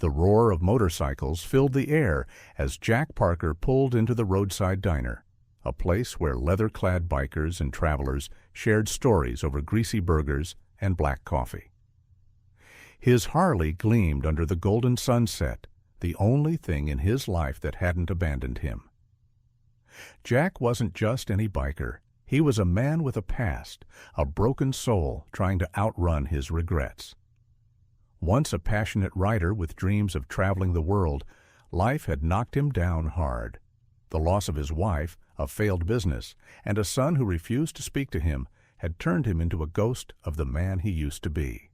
The roar of motorcycles filled the air as Jack Parker pulled into the roadside diner, a place where leather-clad bikers and travelers shared stories over greasy burgers and black coffee. His Harley gleamed under the golden sunset, the only thing in his life that hadn't abandoned him. Jack wasn't just any biker. He was a man with a past, a broken soul trying to outrun his regrets. Once a passionate writer with dreams of traveling the world, life had knocked him down hard. The loss of his wife, a failed business, and a son who refused to speak to him had turned him into a ghost of the man he used to be.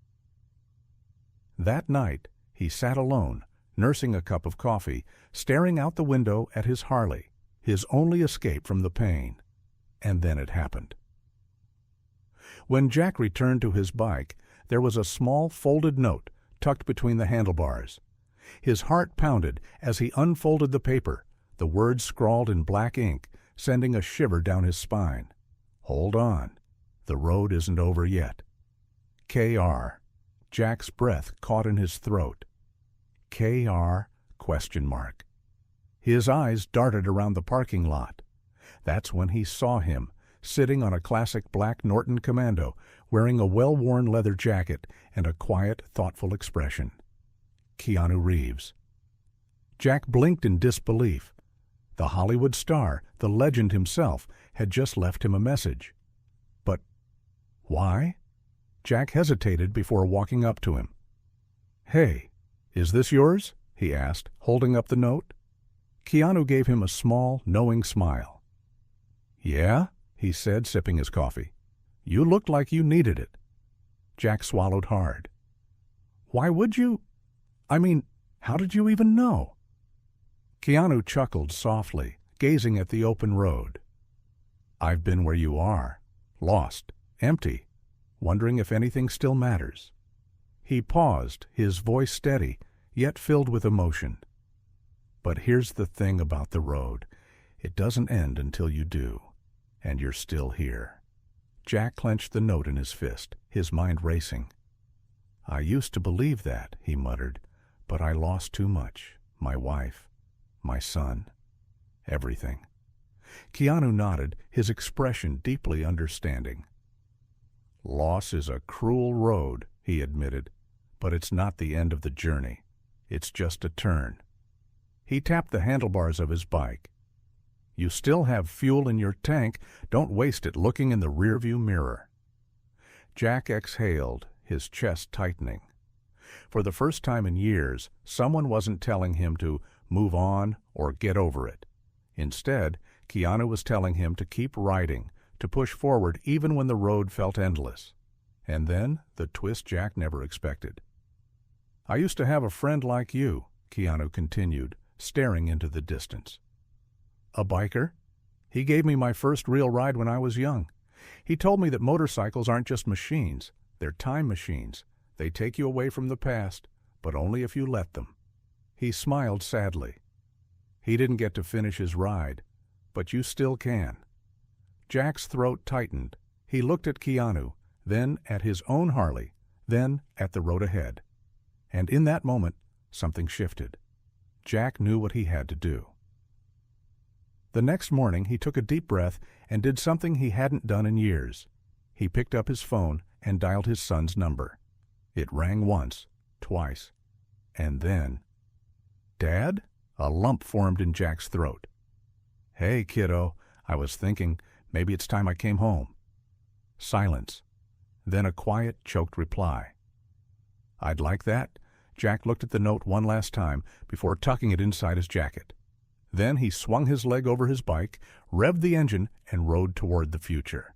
That night, he sat alone, nursing a cup of coffee, staring out the window at his Harley, his only escape from the pain. And then it happened. When Jack returned to his bike, there was a small folded note tucked between the handlebars. His heart pounded as he unfolded the paper, the words scrawled in black ink, sending a shiver down his spine. Hold on. The road isn't over yet. K.R. Jack's breath caught in his throat. K.R. ? His eyes darted around the parking lot. That's when he saw him, sitting on a classic black Norton Commando, wearing a well-worn leather jacket and a quiet, thoughtful expression. Keanu Reeves. Jack blinked in disbelief. The Hollywood star, the legend himself, had just left him a message. But why? Jack hesitated before walking up to him. "Hey, is this yours?" he asked, holding up the note. Keanu gave him a small, knowing smile. "Yeah?" he said, sipping his coffee. "You looked like you needed it." Jack swallowed hard. "Why would you? I mean, how did you even know?" Keanu chuckled softly, gazing at the open road. "I've been where you are, lost, empty, wondering if anything still matters." He paused, his voice steady, yet filled with emotion. "But here's the thing about the road. It doesn't end until you do, and you're still here." Jack clenched the note in his fist, his mind racing. "I used to believe that," he muttered, "but I lost too much. My wife, my son, everything." Keanu nodded, his expression deeply understanding. "Loss is a cruel road," he admitted, "but it's not the end of the journey. It's just a turn." He tapped the handlebars of his bike. "You still have fuel in your tank. Don't waste it looking in the rearview mirror." Jack exhaled, his chest tightening. For the first time in years, someone wasn't telling him to move on or get over it. Instead, Keanu was telling him to keep riding, to push forward even when the road felt endless. And then, the twist Jack never expected. "I used to have a friend like you," Keanu continued, staring into the distance. "A biker? He gave me my first real ride when I was young. He told me that motorcycles aren't just machines, they're time machines. They take you away from the past, but only if you let them." He smiled sadly. "He didn't get to finish his ride, but you still can." Jack's throat tightened. He looked at Keanu, then at his own Harley, then at the road ahead. And in that moment, something shifted. Jack knew what he had to do. The next morning, he took a deep breath and did something he hadn't done in years. He picked up his phone and dialed his son's number. It rang once, twice, and then... "Dad?" A lump formed in Jack's throat. "Hey, kiddo, I was thinking maybe it's time I came home." Silence. Then a quiet, choked reply. "I'd like that." Jack looked at the note one last time before tucking it inside his jacket. Then he swung his leg over his bike, revved the engine, and rode toward the future.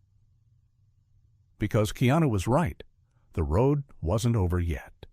Because Keanu was right. The road wasn't over yet.